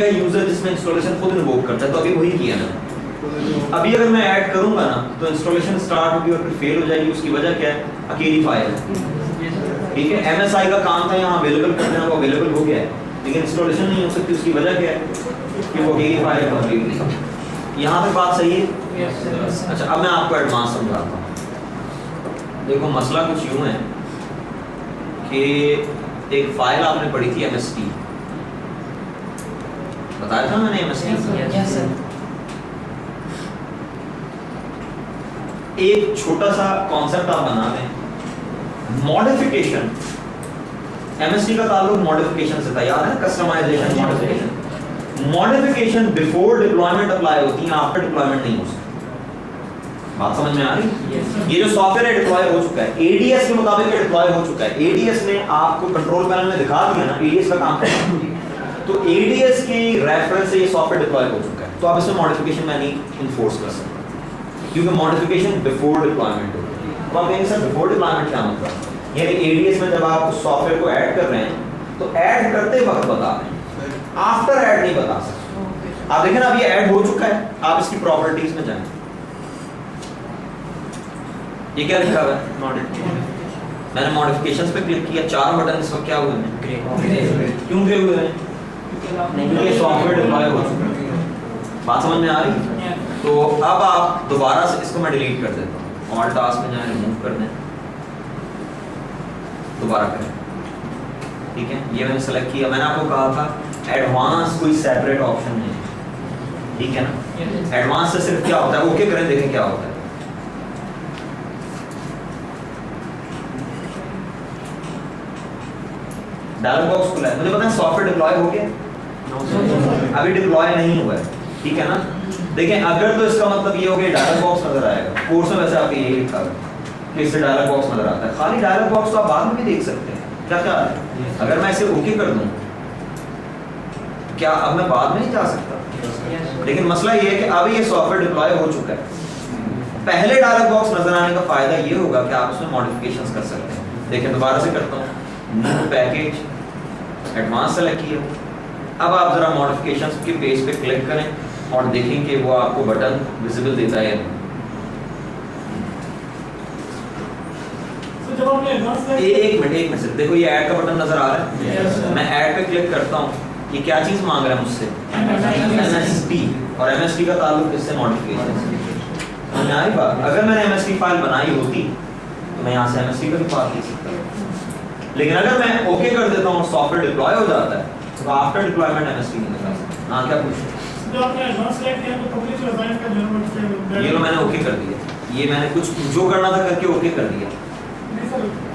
User जिसमें installation खुद invoke करता है, तो अभी वही किया ना। अभी अगर मैं ऐड करूंगा ना तो इंस्टॉलेशन स्टार्ट होगी और फिर फेल हो जाएगी। उसकी वजह क्या है? अकेली फाइल है, ठीक है। MSI का काम था यहाँ अवेलेबल कर देना, वो अवेलेबल हो गया है, लेकिन इंस्टॉलेशन नहीं हो सकती। उसकी वजह क्या है? कि वो अकेली फाइल है। यहाँ तक बात सही है? अच्छा, अब मैं आपको एडवांस समझाता हूँ। देखो मसला कुछ यूँ है कि एक फाइल आपने पढ़ी थी MST, बताया था मैंने MST। एक छोटा सा कॉन्सेप्ट आप बना लें, मॉडिफिकेशन। MST का ताल्लुक मॉडिफिकेशन से था, याद है? Customization, modification. Modification before deployment apply होती है, आफ्टर डिप्लॉयमेंट नहीं हो सकती। बात समझ में आ रही? ये जो सॉफ्टवेयर है डिप्लॉय हो चुका है, ADS के मुताबिक डिप्लॉय हो चुका है। ADS ने आपको कंट्रोल पैनल में दिखा दिया ना, ADS का काम करता है, तो ADS की रेफरेंस से ये सॉफ्टवेयर डिप्लॉय हो चुका है। तो अब इसमें मॉडिफिकेशन मैं नहीं इन्फोर्स कर सकता, क्योंकि मॉडिफिकेशन बिफोर डिप्लॉयमेंट होती है। तो आप कहेंगे सर बिफोर डिप्लॉयमेंट क्या मतलब? यानी ADS में जब आप उस सॉफ्टवेयर को ऐड कर रहे हैं तो ऐड करते वक्त बता रहे हैं, आफ्टर ऐड नहीं बता सकते। आप देखें ना, अब ये ऐड हो चुका है, आप इसकी प्रॉपर्टीज में जाएं, ये क्या लिखा हुआ है? मॉडिफिकेशन। मैंने मॉडिफिकेशंस पे क्लिक किया, 4 बटन इस वक्त क्या हुए हैं? ग्रे। क्यों ग्रे हुए हैं? क्योंकि सॉफ्टवेयर डिप्लॉय हो चुका है। बात समझ में आ रही? तो अब आप दोबारा से इसको मैं डिलीट कर देता हूँ, ऑल टास्क में जाएं, रिमूव कर दें, दोबारा करें, ठीक है। ये मैंने सेलेक्ट किया। मैंने आपको कहा था एडवांस कोई सेपरेट ऑप्शन नहीं है, ठीक है ना। एडवांस से सिर्फ क्या होता है, ओके करें, देखें क्या होता है। डायलॉग बॉक्स खुला है, मुझे पता है सॉफ्टवेयर डिप्लॉय हो गया, अभी डिप्लॉय नहीं हुआ है, ठीक है ना। देखें अगर तो इसका मतलब ये हो गया डायलॉग बॉक्स नजर आएगा। कोर्स में वैसे आपको यही लिखा है कि इससे डायलॉग बॉक्स नजर आता है। खाली डायलॉग बॉक्स तो आप बाद में भी देख सकते हैं। क्या क्या है? अगर मैं इसे ओके कर दूं, क्या अब मैं बाद में नहीं जा सकता? लेकिन मसला ये है कि अब ये सॉफ्टवेयर डिप्लॉय हो चुका है। पहले डायलॉग बॉक्स नजर आने का फायदा ये होगा कि आप उसमें मॉडिफिकेशंस कर सकते हैं। देखें दोबारा से करता हूँ, न्यू पैकेज, एडवांस सेलेक्ट किया। अब आप जरा मॉडिफिकेशंस के पेज पे क्लिक करें और देखें कि वो आपको बटन विजिबल देता है। एक मिनट सिर्फ देखो, ये ऐड का बटन नजर आ रहा है। मैं ऐड पे क्लिक करता हूँ, ये क्या चीज मांग रहा है मुझसे? MST। और MST का ताल्लुक इससे मॉडिफिकेशन से। आई बात, अगर मैंने MST फाइल बनाई होती तो मैं यहाँ से MST का भी पाथ ले सकता हूँ। लेकिन अगर मैं ओके कर देता हूँ, सॉफ्टवेयर डिप्लॉय हो जाता है, तो आफ्टर डिप्लॉयमेंट MST नहीं लगा सकता। हाँ, क्या पूछे? जो आपने एडवांस सेलेक्ट किया तो पब्लिश और असाइन का जनरल ये तो मैंने ओके कर दिया। ये मैंने कुछ जो करना था करके ओके कर दिया।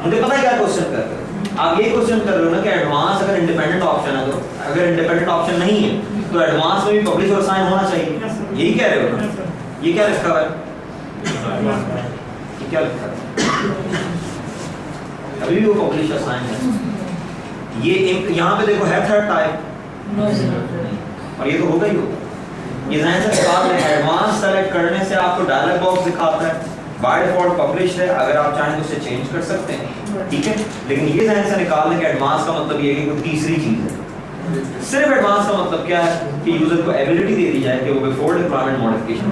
मुझे पता है क्या क्वेश्चन कर रहे हो आप? ये क्वेश्चन कर रहे हो ना कि एडवांस अगर इंडिपेंडेंट ऑप्शन है, तो अगर इंडिपेंडेंट ऑप्शन नहीं है तो एडवांस में भी पब्लिश और असाइन होना चाहिए। यही कह रहे हो ना? ये क्या लिखा हुआ है? ये क्या लिखा है? अभी भी वो पब्लिश असाइन है। ये यहाँ पे देखो है थर्ड टाइप, और ये तो होगा ही होगा। ये एडवांस सेलेक्ट करने से आपको डायलॉग बॉक्स दिखाता है, बाय डिफॉल्ट पब्लिश है। अगर आप चाहें तो उसे चेंज कर सकते हैं, ठीक है। लेकिन ये जहन से निकाल दें कि एडवांस का मतलब ये है कि कोई तीसरी चीज है। सिर्फ एडवांस का मतलब क्या है कि यूजर को एबिलिटी दे दी जाए कि वो बिफोर डिप्लॉयमेंट मॉडिफिकेशन।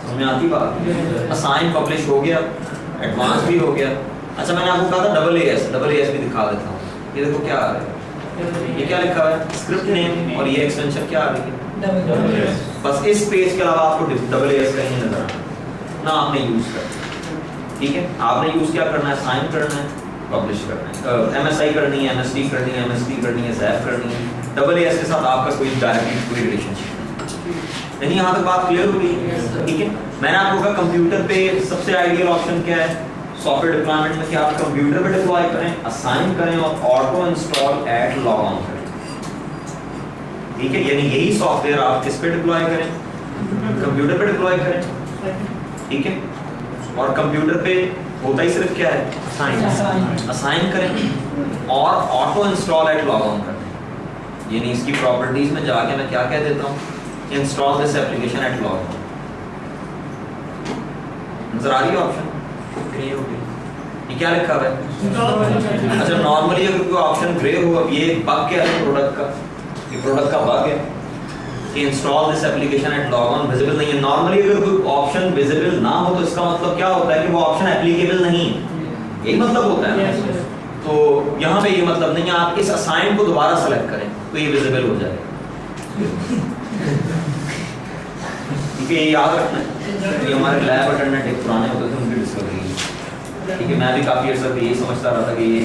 समझ में आती बात? असाइन पब्लिश हो गया, एडवांस भी हो गया। अच्छा, मैंने आपको कहा था AAS भी दिखा देता हूँ। ये देखो क्या आ रहा है, ये क्या लिखा हुआ है? स्क्रिप्ट नेम, और ये एक्सटेंशन क्या आ रही है? बस इस पेज के अलावा आपको AAS कहीं नजर आना ना, आपने यूज करना, ठीक है। आपने यूज क्या करना है? साइन करना है, पब्लिश करना है, MSI करनी है, MST करनी है, MST करनी है, ZAP करनी है। AAS के साथ आपका कोई डायरेक्टली कोई रिलेशनशिप नहीं। यहाँ तक बात क्लियर हो गई, ठीक है। मैंने आपको कहा कंप्यूटर पे सबसे आइडियल ऑप्शन क्या है सॉफ्टवेयर डिप्लॉयमेंट में? कि आप कंप्यूटर पे डिप्लॉय करें, असाइन करें और auto install at log on करें, ठीक है। यानी यही सॉफ्टवेयर आप किस पे डिप्लॉय करें? कंप्यूटर पे डिप्लॉय करें, ठीक है। और कंप्यूटर पे होता ही सिर्फ क्या है? असाइन करें और auto install at log on करें। यानी इसकी प्रॉपर्टीज में जाके मैं क्या कह देता हूँ? Install this application at log on. नजर आ रही है ऑप्शन? ये क्या लिखा हुआ है? अच्छा, नॉर्मली अगर कोई ऑप्शन ग्रे हो, अब ये बग क्या है प्रोडक्ट का? ये प्रोडक्ट का बग है कि install this application at log on visible नहीं है। नॉर्मली अगर कोई ऑप्शन विजिबल ना हो तो इसका मतलब क्या होता है कि वो ऑप्शन एप्लीकेबल नहीं है, यही मतलब होता है। तो यहाँ पे ये मतलब नहीं है, आप इस असाइन को दोबारा सेलेक्ट करें तो ये विजिबल हो जाएगा। ठीक है, ये याद रखना है। ये हमारे लैब अटेंडेंट एक पुराने होते थे, उनकी डिस्कवरी है। ठीक है, मैं भी काफ़ी अर्सा यही समझता रहा था कि ये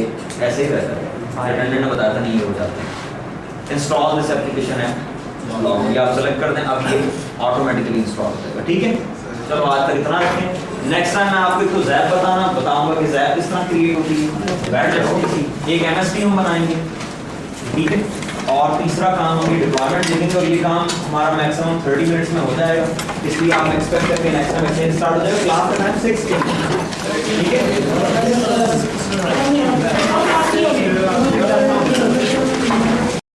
ऐसे ही रहता है, अटेंडेंट ने बताया था नहीं ये हो जाता है। इंस्टॉल दिस एप्लीकेशन है लॉग, ये आप सेलेक्ट कर दें, अब ये ऑटोमेटिकली इंस्टॉल हो जाएगा। ठीक है, चलो आज तक इतना रखें। नेक्स्ट टाइम मैं आपको एक तो ज़ैप बताऊंगा कि ज़ैप किस तरह क्रिएट होती है, बैठ जाओ, एक एमएसपी हम बनाएंगे। ठीक है, और तीसरा काम होगी डिप्लॉयमेंट देखेंगे, और ये काम हमारा मैक्सिमम 30 मिनट्स में हो जाएगा, इसलिए आप एक्सपेक्ट करके नेक्स्ट टाइम ऐसे स्टार्ट हो जाएगा। क्लास का टाइम 6 ठीक है।